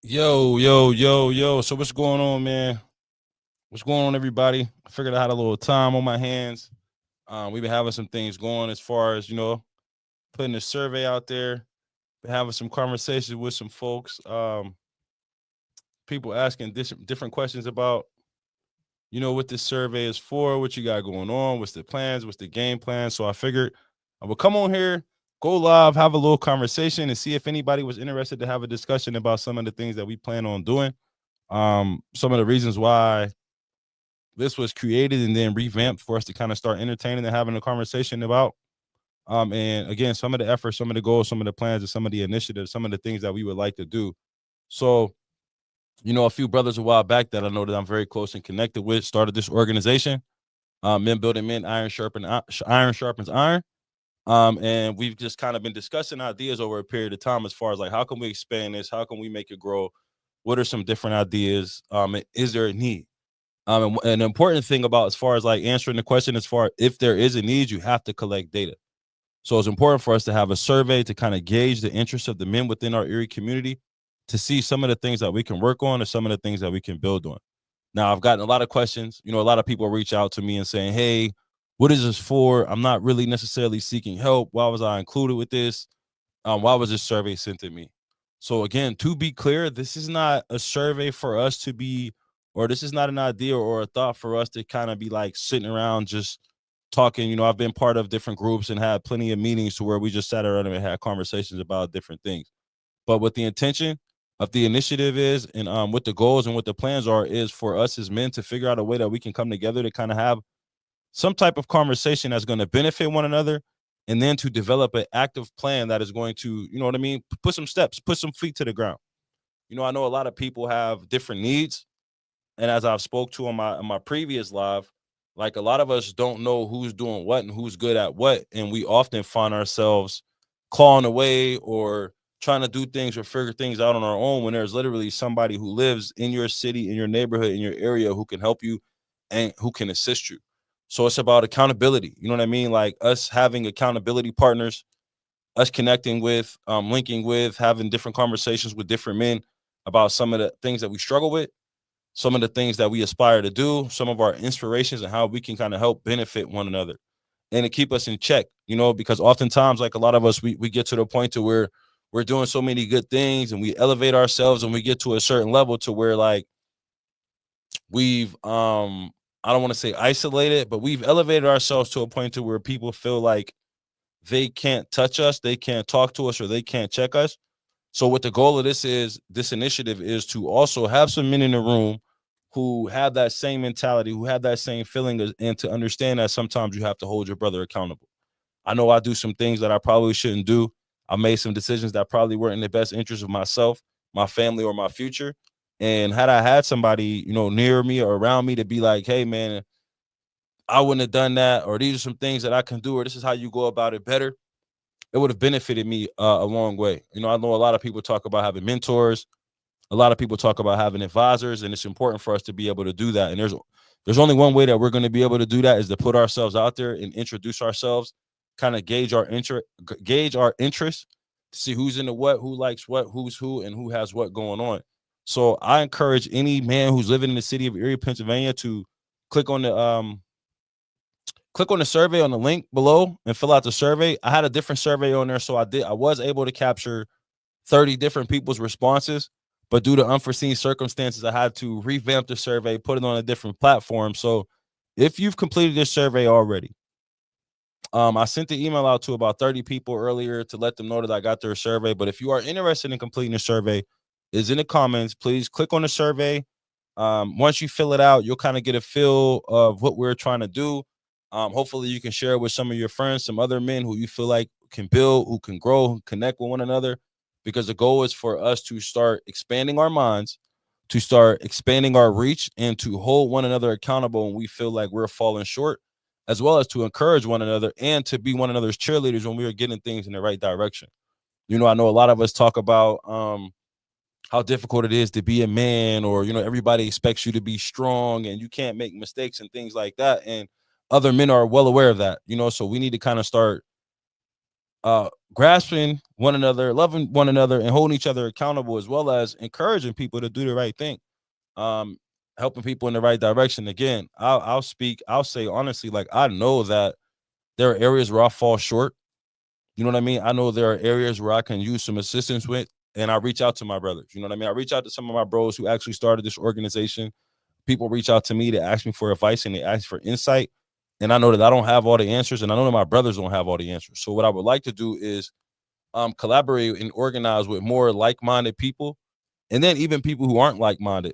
Yo. So what's going on, man? What's going on, everybody? I figured I had a little time on my hands. We've been having some things going as far as, putting a survey out there, been having some conversations with some folks, people asking different questions about, what this survey is for, what you got going on, what's the plans, what's the game plan. So I figured I would come on here, go live, have a little conversation, and see if anybody was interested to have a discussion about some of the things that we plan on doing. Some of the reasons why this was created and then revamped for us to kind of start entertaining and having a conversation about. And again, some of the efforts, some of the goals, some of the plans, and some of the initiatives, some of the things that we would like to do. So, a few brothers a while back that I know that I'm very close and connected with started this organization, Men Building Men, Iron sharpens iron. And we've just kind of been discussing ideas over a period of time as far as like how can we expand this, how can we make it grow, what are some different ideas, is there a need? And an important thing about as far as like answering the question, as far if there is a need, you have to collect data. So it's important for us to have a survey to kind of gauge the interest of the men within our Erie community to see some of the things that we can work on and some of the things that we can build on. Now, I've gotten a lot of questions. A lot of people reach out to me and saying, hey, what is this for? I'm not really necessarily seeking help. Why was I included with this? Why was this survey sent to me? So again, to be clear, this is not a survey for us to be, or this is not an idea or a thought for us to kind of be like sitting around just talking. I've been part of different groups and had plenty of meetings to where we just sat around and had conversations about different things. But what the intention of the initiative is, and what the goals and what the plans are, is for us as men to figure out a way that we can come together to kind of have some type of conversation that's going to benefit one another, and then to develop an active plan that is going to, you know what I mean, put some steps, put some feet to the ground. I know a lot of people have different needs, and as I've spoke to on my previous live, like a lot of us don't know who's doing what and who's good at what, and we often find ourselves clawing away or trying to do things or figure things out on our own when there's literally somebody who lives in your city, in your neighborhood, in your area who can help you and who can assist you. So it's about accountability. You know what I mean? Like us having accountability partners, us connecting with, linking with, having different conversations with different men about some of the things that we struggle with, some of the things that we aspire to do, some of our inspirations, and how we can kind of help benefit one another and to keep us in check, because oftentimes, like a lot of us, we get to the point to where we're doing so many good things and we elevate ourselves and we get to a certain level to where like we've I don't want to say isolated, but we've elevated ourselves to a point to where people feel like they can't touch us, they can't talk to us, or they can't check us. So what the goal of this initiative is to also have some men in the room who have that same mentality, who have that same feeling, and to understand that sometimes you have to hold your brother accountable. I know I do some things that I probably shouldn't do. I made some decisions that probably weren't in the best interest of myself, my family, or my future. And had I had somebody, near me or around me to be like, hey, man, I wouldn't have done that, or these are some things that I can do, or this is how you go about it better, it would have benefited me a long way. I know a lot of people talk about having mentors. A lot of people talk about having advisors, and it's important for us to be able to do that. And there's only one way that we're going to be able to do that is to put ourselves out there and introduce ourselves, kind of gauge our interest, to see who's into what, who likes what, who's who, and who has what going on. So I encourage any man who's living in the city of Erie, Pennsylvania, to click on the um click on the survey on the link below and fill out the survey. I had a different survey on there, so I was able to capture 30 different people's responses, but due to unforeseen circumstances, I had to revamp the survey, put it on a different platform. So if you've completed this survey already, I sent the email out to about 30 people earlier to let them know that I got their survey. But if you are interested in completing the survey, is in the comments. Please click on the survey. Once you fill it out, you'll kind of get a feel of what we're trying to do. Hopefully, you can share it with some of your friends, some other men who you feel like can build, who can grow, who connect with one another. Because the goal is for us to start expanding our minds, to start expanding our reach, and to hold one another accountable when we feel like we're falling short, as well as to encourage one another and to be one another's cheerleaders when we are getting things in the right direction. I know a lot of us talk about how difficult it is to be a man, or everybody expects you to be strong and you can't make mistakes and things like that, and other men are well aware of that. So we need to kind of start grasping one another, loving one another, and holding each other accountable, as well as encouraging people to do the right thing. Um, Helping people in the right direction. Again, I'll say honestly, like I know that there are areas where I fall short. You know what I mean? I know there are areas where I can use some assistance with, and I reach out to my brothers. You know what I mean? I reach out to some of my bros who actually started this organization. People reach out to me to ask me for advice and they ask for insight. And I know that I don't have all the answers, and I know that my brothers don't have all the answers. So what I would like to do is collaborate and organize with more like-minded people, and then even people who aren't like-minded,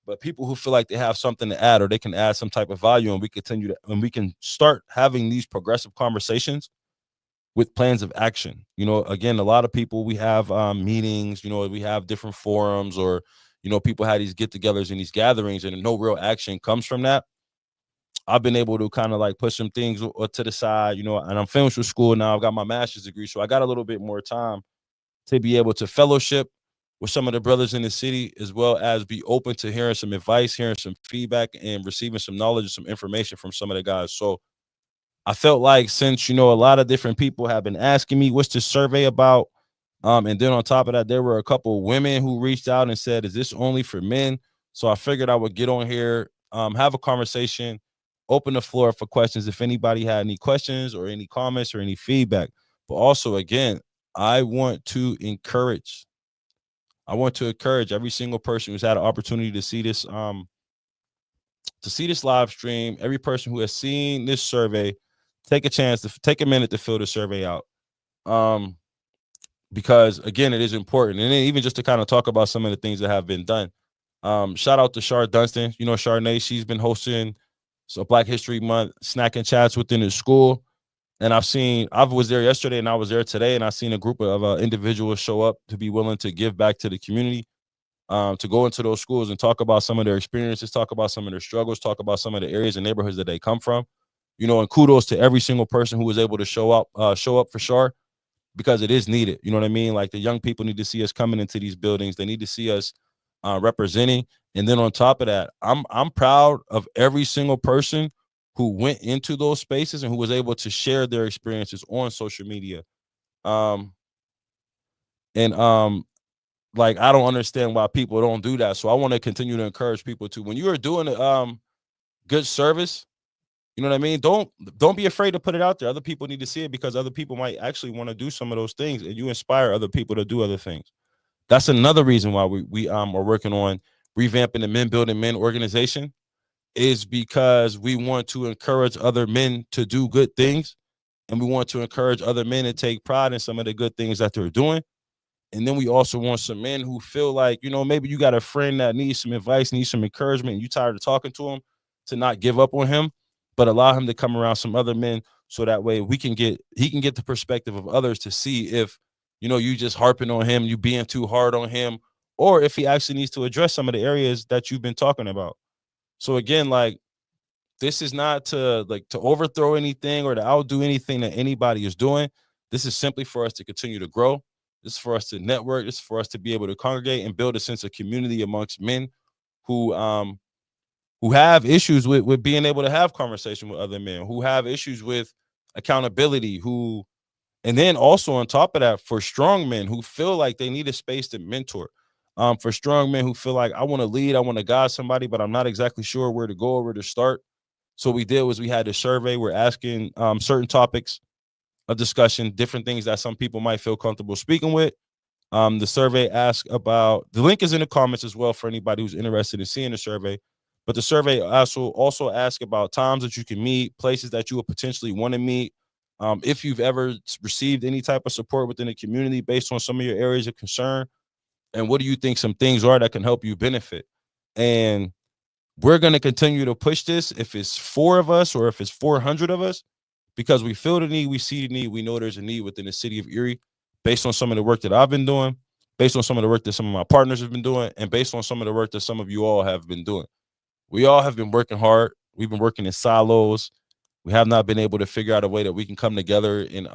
but people who feel like they have something to add or they can add some type of value, and we continue to and we can start having these progressive conversations with plans of action. You know, again, a lot of people, we have meetings, you know, we have different forums, or you know, people have these get-togethers and these gatherings, and no real action comes from that. I've been able to kind of like push some things to the side, you know, and I'm finished with school now. I've got my master's degree, so I got a little bit more time to be able to fellowship with some of the brothers in the city, as well as be open to hearing some advice, hearing some feedback, and receiving some knowledge and some information from some of the guys. So I felt like, since you know a lot of different people have been asking me what's this survey about, and then on top of that, there were a couple of women who reached out and said, "Is this only for men?" So I figured I would get on here, have a conversation, open the floor for questions if anybody had any questions or any comments or any feedback. But also, again, I want to encourage. I want to encourage every single person who's had an opportunity to see this live stream, every person who has seen this survey, take a chance to take a minute to fill the survey out. Um, because again, it is important. And then even just to kind of talk about some of the things that have been done. Shout out to Shar Dunstan. You know, Charnay, she's been hosting so Black History Month snacking chats within the school. And I was there yesterday and I was there today, and I seen a group of individuals show up to be willing to give back to the community, to go into those schools and talk about some of their experiences, talk about some of their struggles, talk about some of the areas and neighborhoods that they come from. You know, and kudos to every single person who was able to show up for Shar, because it is needed. You know what I mean? Like the young people need to see us coming into these buildings. They need to see us representing. And then on top of that, I'm proud of every single person who went into those spaces and who was able to share their experiences on social media. Um, and like I don't understand why people don't do that. So I want to continue to encourage people to, when you are doing good service, you know what I mean? Don't be afraid to put it out there. Other people need to see it, because other people might actually want to do some of those things, and you inspire other people to do other things. That's another reason why we are working on revamping the Men Building Men organization, is because we want to encourage other men to do good things, and we want to encourage other men to take pride in some of the good things that they're doing. And then we also want some men who feel like, you know, maybe you got a friend that needs some advice, needs some encouragement, and you tired of talking to him, to not give up on him, but allow him to come around some other men, so that way he can get the perspective of others to see if, you know, you just harping on him, you being too hard on him, or if he actually needs to address some of the areas that you've been talking about. So again, like, this is not to like to overthrow anything or to outdo anything that anybody is doing. This is simply for us to continue to grow. This is for us to network. This is for us to be able to congregate and build a sense of community amongst men who um who have issues with being able to have conversation with other men, who have issues with accountability, who, and then also on top of that, for strong men who feel like they need a space to mentor. For strong men who feel like, I want to lead, I want to guide somebody, but I'm not exactly sure where to go or where to start. So what we did was we had a survey. We're asking certain topics of discussion, different things that some people might feel comfortable speaking with. The survey asked about, the link is in the comments as well for anybody who's interested in seeing the survey. But the survey also asked about times that you can meet, places that you would potentially want to meet, if you've ever received any type of support within the community based on some of your areas of concern, and what do you think some things are that can help you benefit. And we're going to continue to push this, if it's 4 of us or if it's 400 of us, because we feel the need, we see the need, we know there's a need within the city of Erie, based on some of the work that I've been doing, based on some of the work that some of my partners have been doing, and based on some of the work that some of you all have been doing. We all have been working hard. We've been working in silos. We have not been able to figure out a way that we can come together and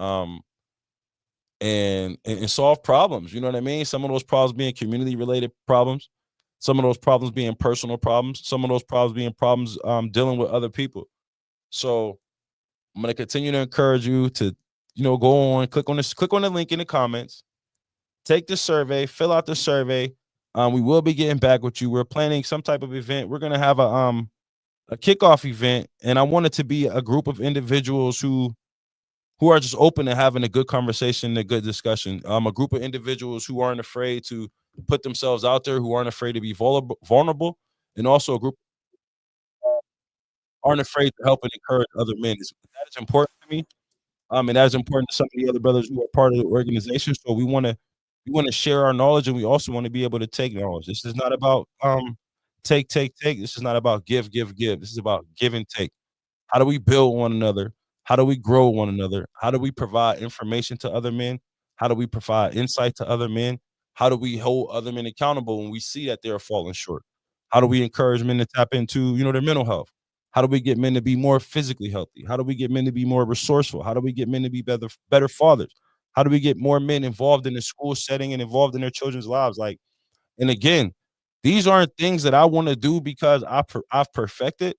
solve problems. You know what I mean? Some of those problems being community related problems, some of those problems being personal problems, some of those problems being problems dealing with other people. So I'm going to continue to encourage you to, go on, click on the link in the comments, take the survey, fill out the survey. We will be getting back with you. We're planning some type of event. We're gonna have a kickoff event, and I want it to be a group of individuals who are just open to having a good conversation, a good discussion. A group of individuals who aren't afraid to put themselves out there, who aren't afraid to be vulnerable, and also a group aren't afraid to help and encourage other men. That is important to me. And that is important to some of the other brothers who are part of the organization. So we want to share our knowledge, and we also want to be able to take knowledge. This is not about take. This is not about give. This is about give and take. How do we build one another? How do we grow one another? How do we provide information to other men? How do we provide insight to other men? How do we hold other men accountable when we see that they're falling short? How do we encourage men to tap into, their mental health? How do we get men to be more physically healthy? How do we get men to be more resourceful? How do we get men to be better fathers? How do we get more men involved in the school setting and involved in their children's lives? Like, and again, these aren't things that I want to do because I've perfected,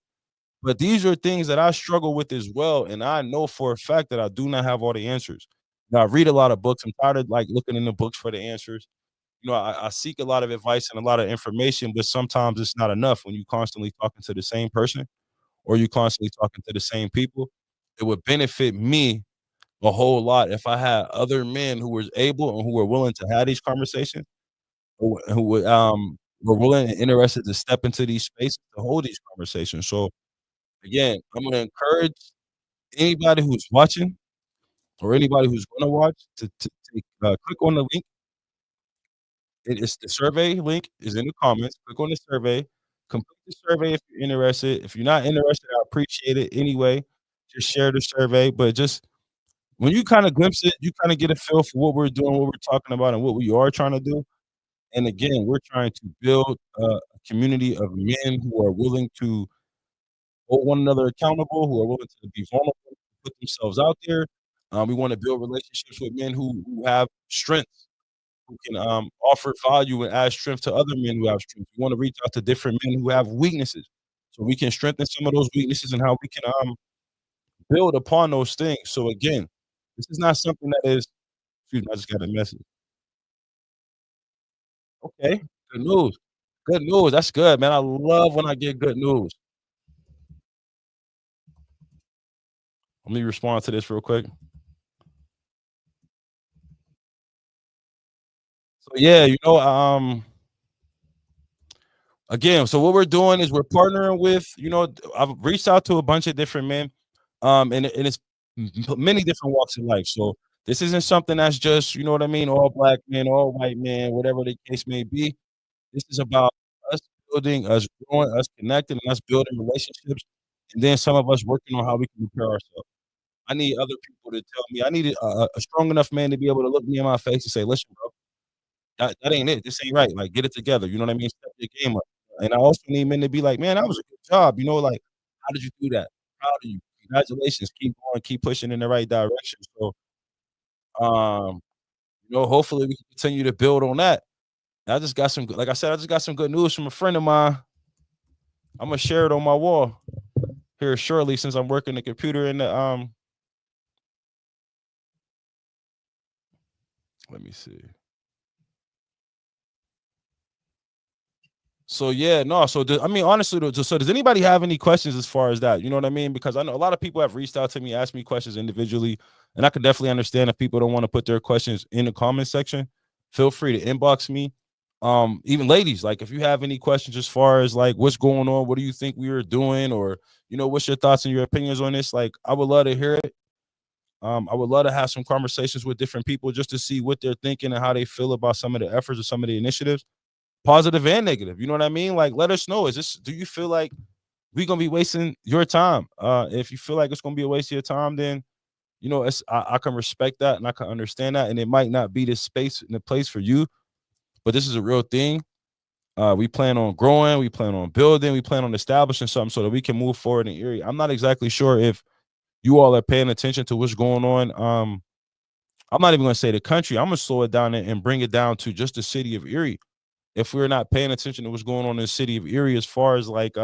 but these are things that I struggle with as well, and I know for a fact that I do not have all the answers. Now, I read a lot of books. I'm tired of, like, looking in the books for the answers. I seek a lot of advice and a lot of information, but sometimes it's not enough when you constantly talking to the same person or you constantly talking to the same people. It would benefit me a whole lot if I had other men who was able and who were willing to have these conversations, who would, were willing and interested to step into these spaces to hold these conversations. So again, I'm gonna encourage anybody who's watching or anybody who's gonna watch to take, click on the link. It is the survey link is in the comments. Click on the survey, complete the survey if you're interested. If you're not interested, I appreciate it anyway. Just share the survey, but just when you kinda glimpse it, you kinda get a feel for what we're doing, what we're talking about, and what we are trying to do. And again, we're trying to build a community of men who are willing to hold one another accountable, who are willing to be vulnerable, put themselves out there. We wanna build relationships with men who have strengths, who can, offer value and add strength to other men who have strength. We wanna reach out to different men who have weaknesses, so we can strengthen some of those weaknesses and how we can, build upon those things. So again, this is not something that is excuse me, I just got a message. Okay, good news. Good news, that's good, man. I love when I get good news. Let me respond to this real quick. So yeah, again, so what we're doing is we're partnering with, I've reached out to a bunch of different men, and it's many different walks of life. So this isn't something that's just, you know what I mean, all black men, all white men, whatever the case may be. This is about us building, us growing, us connecting, and us building relationships, and then some of us working on how we can prepare ourselves. I need other people to tell me. I need a strong enough man to be able to look me in my face and say, "Listen, bro, that ain't it. This ain't right. Like, get it together." You know what I mean? Step your game up. And I also need men to be like, "Man, that was a good job." Like, "How did you do that? Proud of you. Congratulations. Keep going. Keep pushing in the right direction." So, um, hopefully we can continue to build on that. I just got some like I said, I just got some good news from a friend of mine. Imma share it on my wall here shortly since I'm working the computer in the, let me see. So yeah, no. So I mean, honestly, though, so does anybody have any questions as far as that? You know what I mean? Because I know a lot of people have reached out to me, asked me questions individually, and I could definitely understand if people don't want to put their questions in the comment section. Feel free to inbox me. Even ladies, like if you have any questions as far as like what's going on, what do you think we are doing, or what's your thoughts and your opinions on this? Like, I would love to hear it. I would love to have some conversations with different people just to see what they're thinking and how they feel about some of the efforts or some of the initiatives, positive and negative. You know what I mean? Like, let us know. Do you feel like we gonna be wasting your time? If you feel like it's gonna be a waste of your time, then I can respect that and I can understand that. And it might not be the space and the place for you, but this is a real thing. We plan on growing, we plan on building, we plan on establishing something so that we can move forward in Erie. I'm not exactly sure if you all are paying attention to what's going on. I'm not even gonna say the country. I'm gonna slow it down and bring it down to just the city of Erie. If we're not paying attention to what's going on in the city of Erie as far as like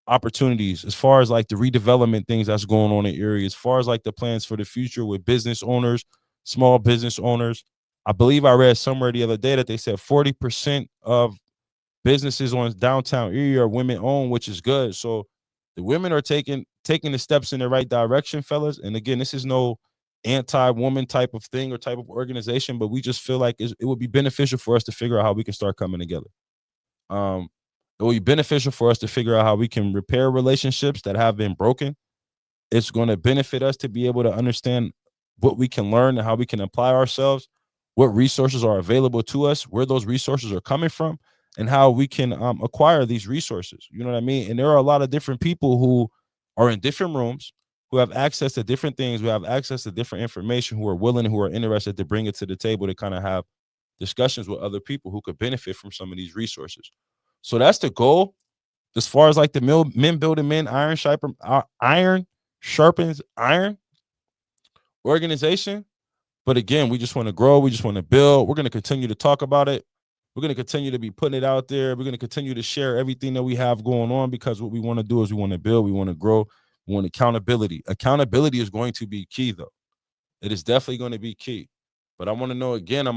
opportunities, as far as like the redevelopment things that's going on in Erie, as far as like the plans for the future with business owners, small business owners. I believe I read somewhere the other day that they said 40% of businesses on downtown Erie are women owned, which is good. So the women are taking the steps in the right direction, fellas. And again, this is no anti-woman type of thing or type of organization, but we just feel like it would be beneficial for us to figure out how we can start coming together. Um, it will be beneficial for us to figure out how we can repair relationships that have been broken. It's going to benefit us to be able to understand what we can learn and how we can apply ourselves, what resources are available to us, where those resources are coming from, and how we can acquire these resources. You know what I mean? And there are a lot of different people who are in different rooms, who have access to different things, who have access to different information, who are willing, who are interested to bring it to the table to kind of have discussions with other people who could benefit from some of these resources. So that's the goal. As far as like the men building men, iron sharpens iron organization. But again, we just want to grow. We just want to build. We're going to continue to talk about it. We're going to continue to be putting it out there. We're going to continue to share everything that we have going on, because what we want to do is we want to build. We want to grow. We want accountability. Accountability is going to be key, though. It is definitely going to be key. But I want to know again.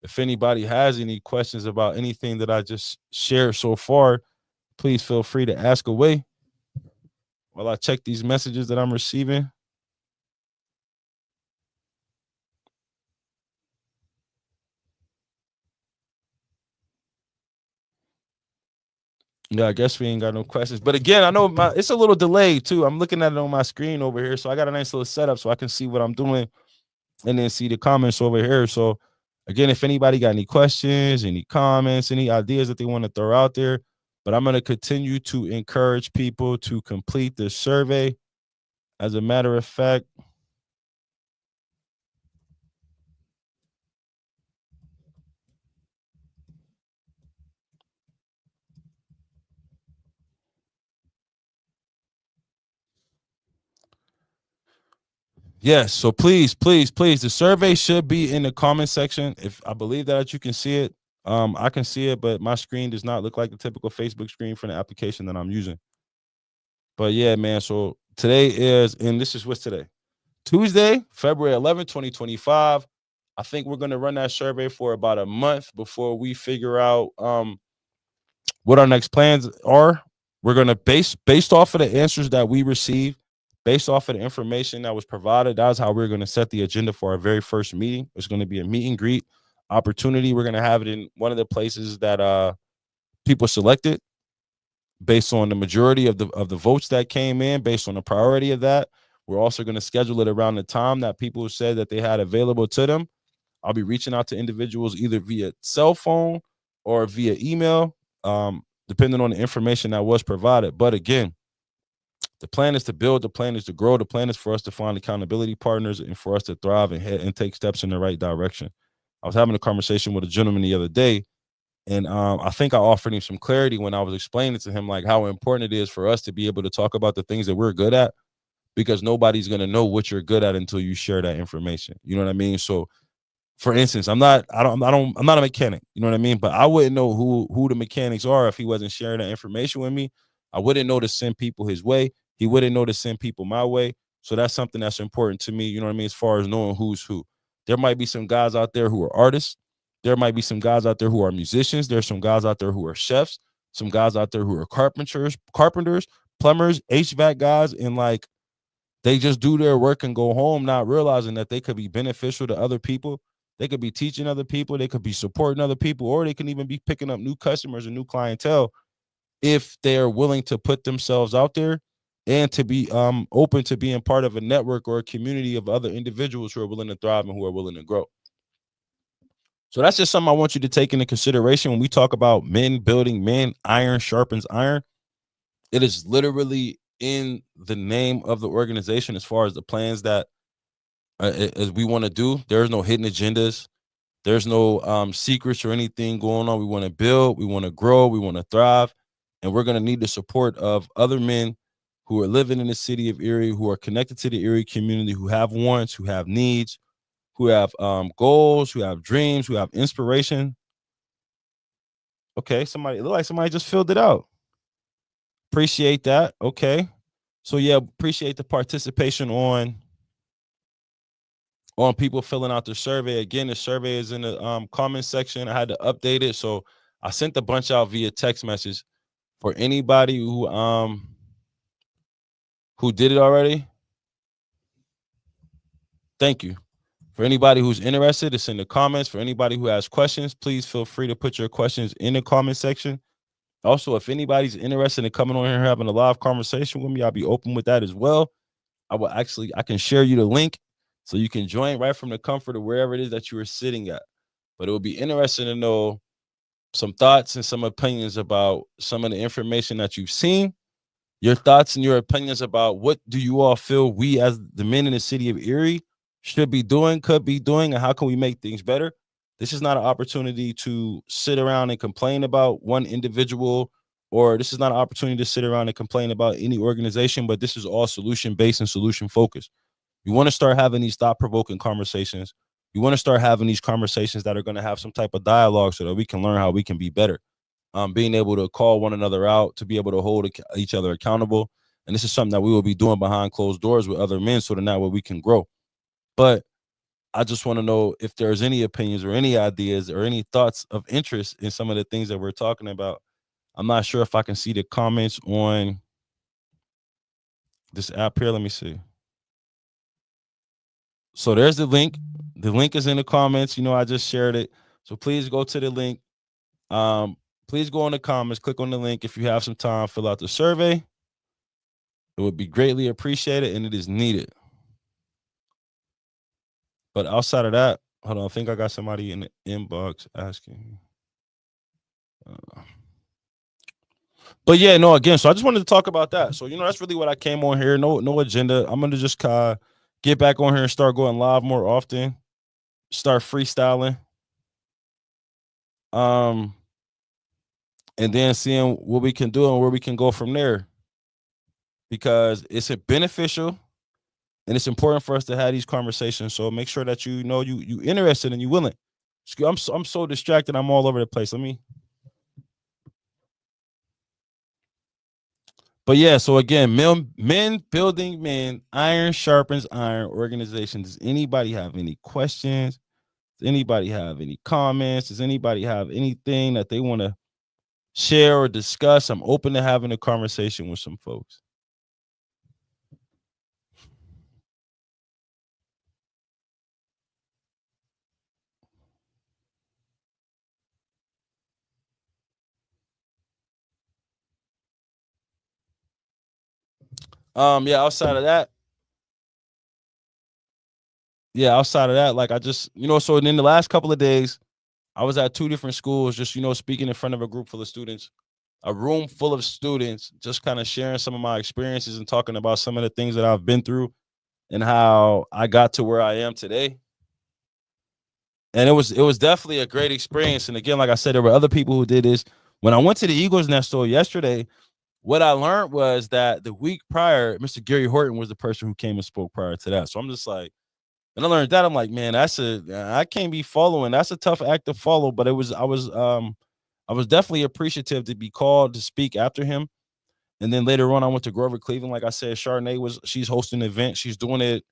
If anybody has any questions about anything that I just shared so far, please feel free to ask away while I check these messages that I'm receiving. Yeah, I guess we ain't got no questions. But again, I know it's a little delayed too. I'm looking at it on my screen over here. So I got a nice little setup so I can see what I'm doing and then see the comments over here. So again, if anybody got any questions, any comments, any ideas that they want to throw out there, but I'm going to continue to encourage people to complete this survey. As a matter of fact, yes. So please, please, please, the survey should be in the comment section. If I believe that you can see it, I can see it, but my screen does not look like the typical Facebook screen for the application that I'm using. But yeah, man. So today is, and this is what's today, Tuesday, February 11th, 2025. I think we're gonna run that survey for about a month before we figure out what our next plans are. We're gonna based off of the answers that we receive, based off of the information that was provided. That's how we're gonna set the agenda for our very first meeting. It's gonna be a meet and greet opportunity. We're gonna have it in one of the places that people selected based on the majority of the votes that came in, based on the priority of that. We're also going to schedule it around the time that people said that they had available to them. I'll be reaching out to individuals either via cell phone or via email, depending on the information that was provided. But again, the plan is to build, the plan is to grow, the plan is for us to find accountability partners and for us to thrive and take steps in the right direction. I was having a conversation with a gentleman the other day, and I think I offered him some clarity when I was explaining to him like how important it is for us to be able to talk about the things that we're good at, because nobody's gonna know what you're good at until you share that information. You know what I mean? So for instance, I'm not a mechanic, you know what I mean? But I wouldn't know who the mechanics are if he wasn't sharing that information with me. I wouldn't know to send people his way. He wouldn't know to send people my way. So that's something that's important to me, you know what I mean, as far as knowing who's who. There might be some guys out there who are artists. There might be some guys out there who are musicians. There's some guys out there who are chefs, some guys out there who are carpenters, plumbers, HVAC guys, and like they just do their work and go home, not realizing that they could be beneficial to other people. They could be teaching other people, they could be supporting other people, or they can even be picking up new customers and new clientele if they're willing to put themselves out there and to be open to being part of a network or a community of other individuals who are willing to thrive and who are willing to grow. So that's just something I want you to take into consideration when we talk about men building men. Iron sharpens iron. It is literally in the name of the organization as far as the plans that as we want to do. There's no hidden agendas. There's no secrets or anything going on. We want to build, we want to grow, we want to thrive, and we're going to need the support of other men who are living in the city of Erie, who are connected to the Erie community, who have wants, who have needs, who have goals, who have dreams, who have inspiration. Okay, somebody, it looked like somebody just filled it out. Appreciate that. Okay. So yeah, appreciate the participation on people filling out the survey. Again, the survey is in the comment section. I had to update it, so I sent a bunch out via text message for anybody who did it already. Thank you. For anybody who's interested, it's in the comments. For anybody who has questions, please feel free to put your questions in the comment section. Also, if anybody's interested in coming on here and having a live conversation with me, I'll be open with that as well. I can share you the link so you can join right from the comfort of wherever it is that you are sitting at. But it would be interesting to know some thoughts and some opinions about some of the information that you've seen, your thoughts and your opinions about what do you all feel we as the men in the city of Erie should be doing, could be doing, and how can we make things better. This is not an opportunity to sit around and complain about one individual, or this is not an opportunity to sit around and complain about any organization, but this is all solution based and solution focused. You want to start having these thought provoking conversations. You want to start having these conversations that are going to have some type of dialogue so that we can learn how we can be better. Being able to call one another out, to be able to hold each other accountable. And this is something that we will be doing behind closed doors with other men so that now we can grow. But I just want to know if there's any opinions or any ideas or any thoughts of interest in some of the things that we're talking about. I'm not sure if I can see the comments on this app here. Let me see. So there's the link. The link is in the comments. I just shared it. So please go to the link. Please go in the comments, click on the link. If you have some time, fill out the survey. It would be greatly appreciated, and it is needed. But outside of that, hold on. I think I got somebody in the inbox asking. But yeah, no, again, so I just wanted to talk about that. So, that's really what I came on here. No agenda. I'm going to just get back on here and start going live more often, start freestyling. And then seeing what we can do and where we can go from there. Because it's beneficial and it's important for us to have these conversations. So make sure that you interested and you willing. I'm so distracted. I'm all over the place. But yeah, so again, men building men, iron sharpens iron organization. Does anybody have any questions? Does anybody have any comments? Does anybody have anything that they want to share or discuss? I'm open to having a conversation with some folks. Yeah, outside of that, like I just, so in the last couple of days, I was at 2 different schools, just, speaking in front of a group full of students, a room full of students, just kind of sharing some of my experiences and talking about some of the things that I've been through and how I got to where I am today. And it was definitely a great experience. And again, like I said, there were other people who did this. When I went to the Eagles Nest store yesterday, what I learned was that the week prior, Mr. Gary Horton was the person who came and spoke prior to that. So I'm just like, and I learned that I'm like, man, I can't be following. That's a tough act to follow. But I was definitely appreciative to be called to speak after him. And then later on, I went to Grover Cleveland. Like I said, she's hosting an event. She's doing it,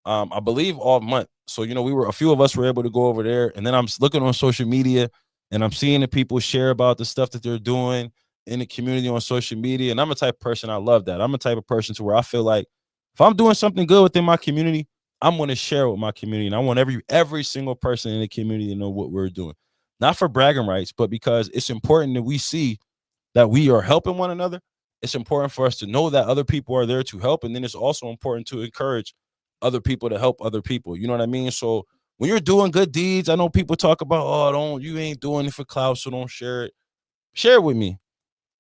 I believe all month. So, a few of us were able to go over there. And then I'm looking on social media and I'm seeing the people share about the stuff that they're doing in the community on social media. And I'm a type of person, I love that. I'm a type of person to where I feel like if I'm doing something good within my community, I'm going to share it with my community. And I want every single person in the community to know what we're doing. Not for bragging rights, but because it's important that we see that we are helping one another. It's important for us to know that other people are there to help. And then it's also important to encourage other people to help other people. You know what I mean? So when you're doing good deeds, I know people talk about, you ain't doing it for clout, so don't share it. Share it with me.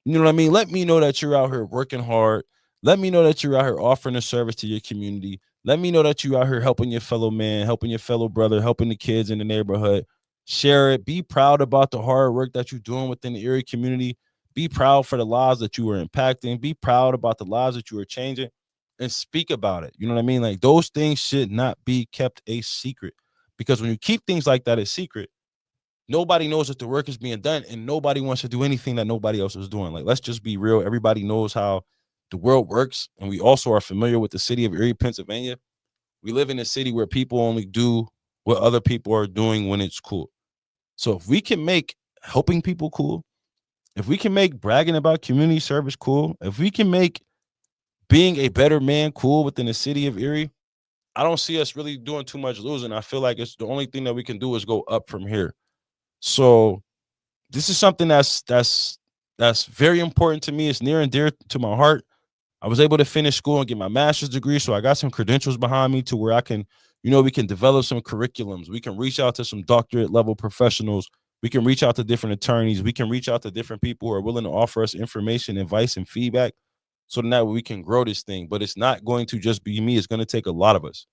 You know what I mean? Let me know that you're out here working hard. Let me know that you're out here offering a service to your community. Let me know that you're out here helping your fellow man, helping your fellow brother, helping the kids in the neighborhood. Share it. Be proud about the hard work that you're doing within the Erie community. Be proud for the lives that you are impacting. Be proud about the lives that you are changing and speak about it. You know what I mean? Like those things should not be kept a secret because when you keep things like that a secret, nobody knows that the work is being done, and nobody wants to do anything that nobody else is doing. Like, let's just be real. Everybody knows how the world works, and we also are familiar with the city of Erie, Pennsylvania. We live in a city where people only do what other people are doing when it's cool. So if we can make helping people cool, if we can make bragging about community service cool, if we can make being a better man cool within the city of Erie, I don't see us really doing too much losing. I feel like it's the only thing that we can do is go up from here. So this is something that's very important to me. It's near and dear to my heart. I was able to finish school and get my master's degree, so I got some credentials behind me to where I can, we can develop some curriculums. We can reach out to some doctorate level professionals. We can reach out to different attorneys. We can reach out to different people who are willing to offer us information, advice, and feedback, so that we can grow this thing. But it's not going to just be me. It's going to take a lot of us.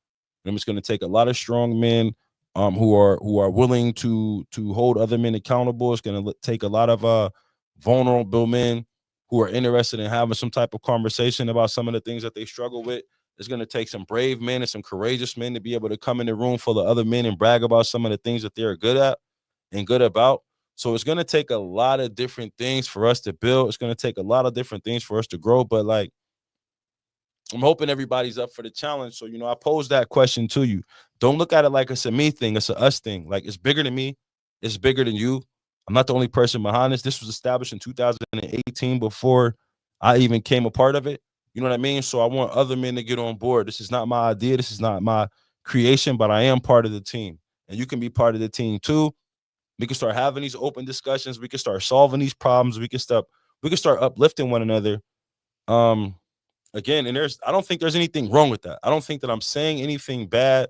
And it's going to take a lot of strong men, who are willing to hold other men accountable. It's going to take a lot of vulnerable men who are interested in having some type of conversation about some of the things that they struggle with. It's going to take some brave men and some courageous men to be able to come in the room full of other men and brag about some of the things that they're good at and good about. So it's going to take a lot of different things for us to build. It's going to take a lot of different things for us to grow. But like, I'm hoping everybody's up for the challenge. So, I pose that question to you. Don't look at it like it's a me thing, it's a us thing. Like, it's bigger than me, it's bigger than you. I'm not the only person behind this. This was established in 2018 before I even came a part of it. You know what I mean? So I want other men to get on board. This is not my idea. This is not my creation, but I am part of the team. And you can be part of the team too. We can start having these open discussions. We can start solving these problems. We can start uplifting one another. Um, Again, and I don't think there's anything wrong with that. I don't think that I'm saying anything bad.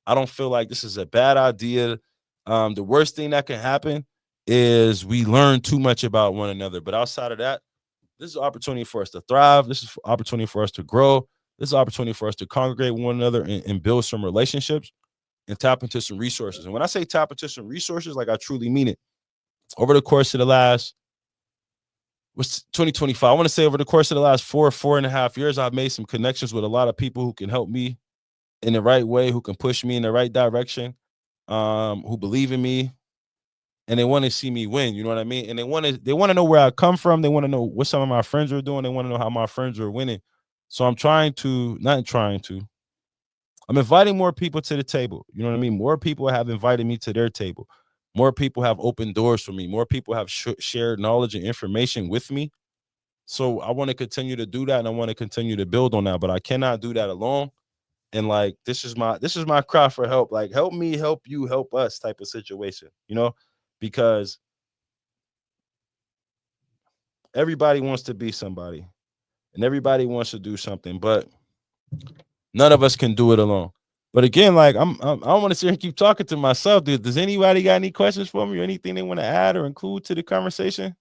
I don't feel like this is a bad idea. The worst thing that can happen is we learn too much about one another. But outside of that, this is an opportunity for us to thrive. This is an opportunity for us to grow. This is an opportunity for us to congregate with one another and build some relationships and tap into some resources. And when I say tap into some resources, like, I truly mean it. Over the course of the last, what's 2025, I want to say over the course of the last 4.5 years, I've made some connections with a lot of people who can help me in the right way, who can push me in the right direction, who believe in me, and they want to see me win. You know what I mean? And they want to know where I come from. They want to know what some of my friends are doing. They want to know how my friends are winning. So I'm inviting more people to the table. You know what I mean? More people have invited me to their table. More people have opened doors for me. More people have shared knowledge and information with me. So I want to continue to do that, and I want to continue to build on that. But I cannot do that alone. And like, this is my cry for help. Like, help me, help you, help us type of situation. Because everybody wants to be somebody, and everybody wants to do something, but none of us can do it alone. But again, like, I don't want to sit here and keep talking to myself. Dude, does anybody got any questions for me or anything they want to add or include to the conversation?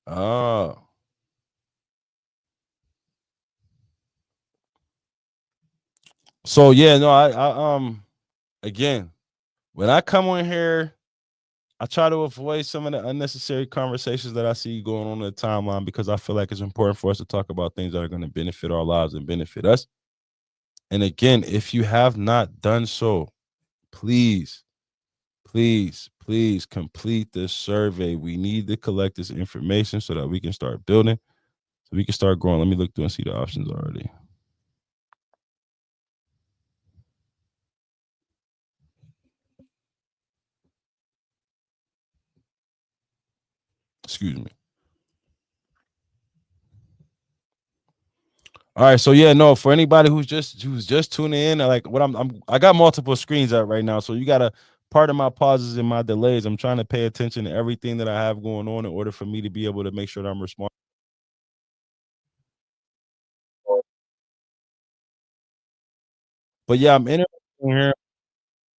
Oh, so yeah, no, again, when I come on here, I try to avoid some of the unnecessary conversations that I see going on in the timeline, because I feel like it's important for us to talk about things that are going to benefit our lives and benefit us. And again, if you have not done so, please, please, please complete this survey. We need to collect this information so that we can start building, so we can start growing. Let me look through and see the options already. Excuse me. All right, so yeah, no, for anybody who's just tuning in, like, what I got multiple screens up right now, so you gotta part of my pauses and my delays. I'm trying to pay attention to everything that I have going on in order for me to be able to make sure that I'm responding. But yeah, I'm interested in hearing what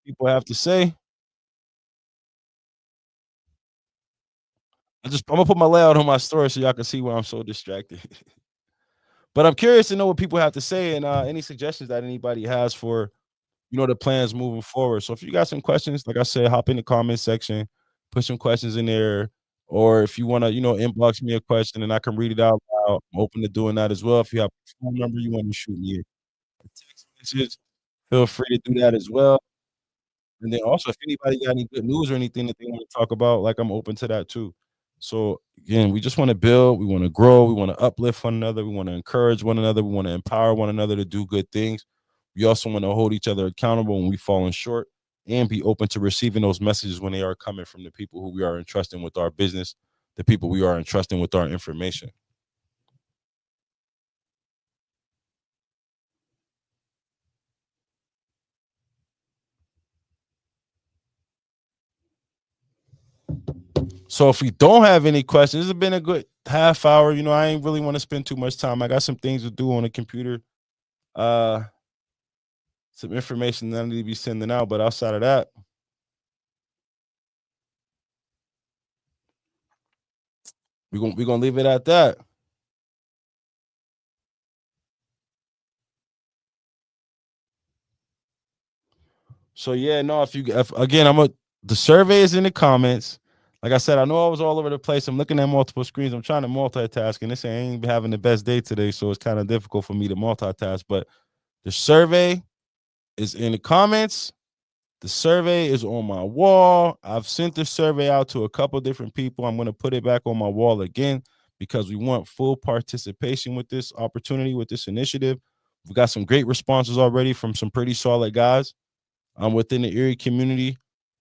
people have to say. I'm gonna put my layout on my story so y'all can see why I'm so distracted. But I'm curious to know what people have to say, and any suggestions that anybody has for the plans moving forward. So if you got some questions, like I said, hop in the comment section, put some questions in there. Or if you want to, inbox me a question and I can read it out loud, I'm open to doing that as well. If you have a phone number you want to shoot me a text message, feel free to do that as well. And then also, if anybody got any good news or anything that they wanna talk about, like, I'm open to that too. So, again, we just wanna build, we wanna grow, we wanna uplift one another, we wanna encourage one another, we wanna empower one another to do good things. We also wanna hold each other accountable when we falling short and be open to receiving those messages when they are coming from the people who we are entrusting with our business, the people we are entrusting with our information. So if we don't have any questions, it's been a good half hour. You know, I ain't really want to spend too much time. I got some things to do on the computer. Uh some information that I need to be sending out. But outside of that, we gonna leave it at that. So yeah, no, if again, the survey is in the comments. Like I said, I know I was all over the place. I'm looking at multiple screens. I'm trying to multitask, and this ain't been having the best day today, so it's kind of difficult for me to multitask. But the survey is in the comments. The survey is on my wall. I've sent the survey out to a couple different people. I'm going to put it back on my wall again because we want full participation with this opportunity, with this initiative. We've got some great responses already from some pretty solid guys within the Erie community.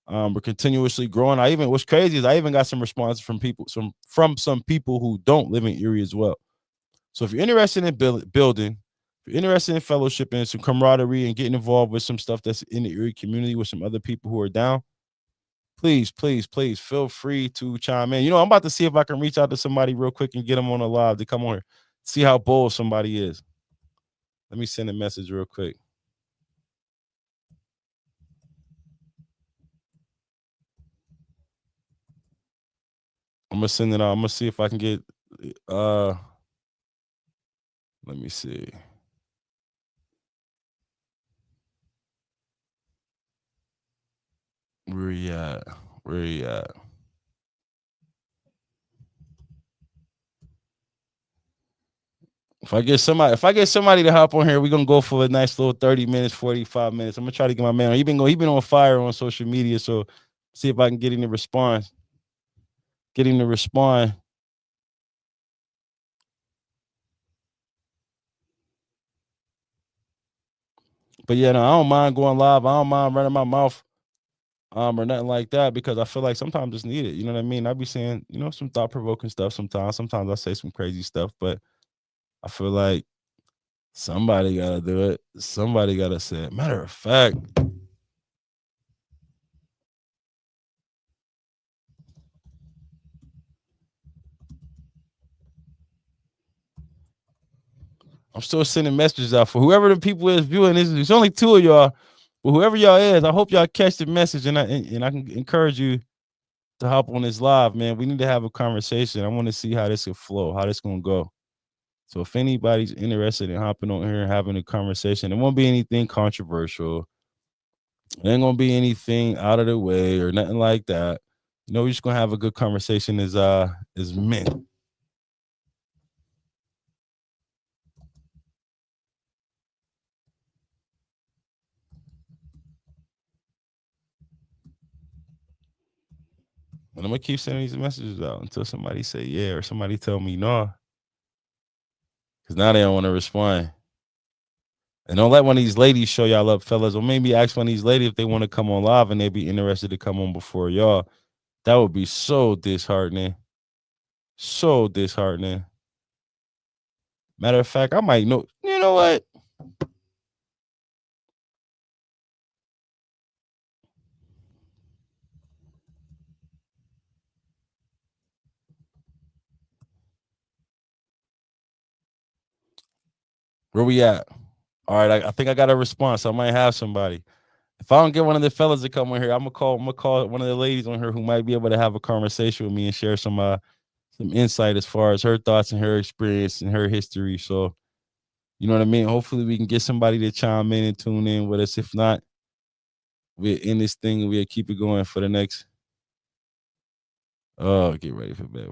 We're continuously growing. What's crazy is I even got some responses from some people who don't live in Erie as well. So if you're interested in building, if you're interested in fellowship and some camaraderie and getting involved with some stuff that's in the Erie community with some other people who are down, please, please, please feel free to chime in. You know, I'm about to see if I can reach out to somebody real quick and get them on a live to come on here, see how bold somebody is. Let me send a message real quick. I'm gonna send it out. I'm gonna see if I can get let me see. Where you at? Where you at? If I get somebody to hop on here, we're gonna go for a nice little 30 minutes, 45 minutes. I'm gonna try to get my man on. He been on fire on social media, so see if I can get him to respond. Get him to respond. But yeah, no, I don't mind going live. I don't mind running my mouth or nothing like that because I feel like sometimes it's needed. You know what I mean? I be saying, some thought provoking stuff sometimes. Sometimes I say some crazy stuff, but I feel like somebody gotta do it. Somebody gotta say it. Matter of fact, I'm still sending messages out for whoever the people is viewing this. There's only two of y'all, but whoever y'all is, I hope y'all catch the message and I can encourage you to hop on this live, man. We need to have a conversation. I want to see how this will flow, how this gonna go. So if anybody's interested in hopping on here and having a conversation, it won't be anything controversial. It ain't gonna be anything out of the way or nothing like that. We're just gonna have a good conversation as men. And I'm gonna keep sending these messages out until somebody say yeah or somebody tell me no. Cause now they don't want to respond. And don't let one of these ladies show y'all up, fellas. Or maybe ask one of these ladies if they want to come on live and they be interested to come on before y'all. That would be so disheartening. So disheartening. Matter of fact, I might know. You know what? Where we at? All right, I think I got a response. I might have somebody. If I don't get one of the fellas to come on here, I'm gonna call one of the ladies on here who might be able to have a conversation with me and share some insight as far as her thoughts and her experience and her history. So you know what I mean? Hopefully we can get somebody to chime in and tune in with us. If not, we'll end this thing and we'll keep it going for the next. Oh, get ready for bed.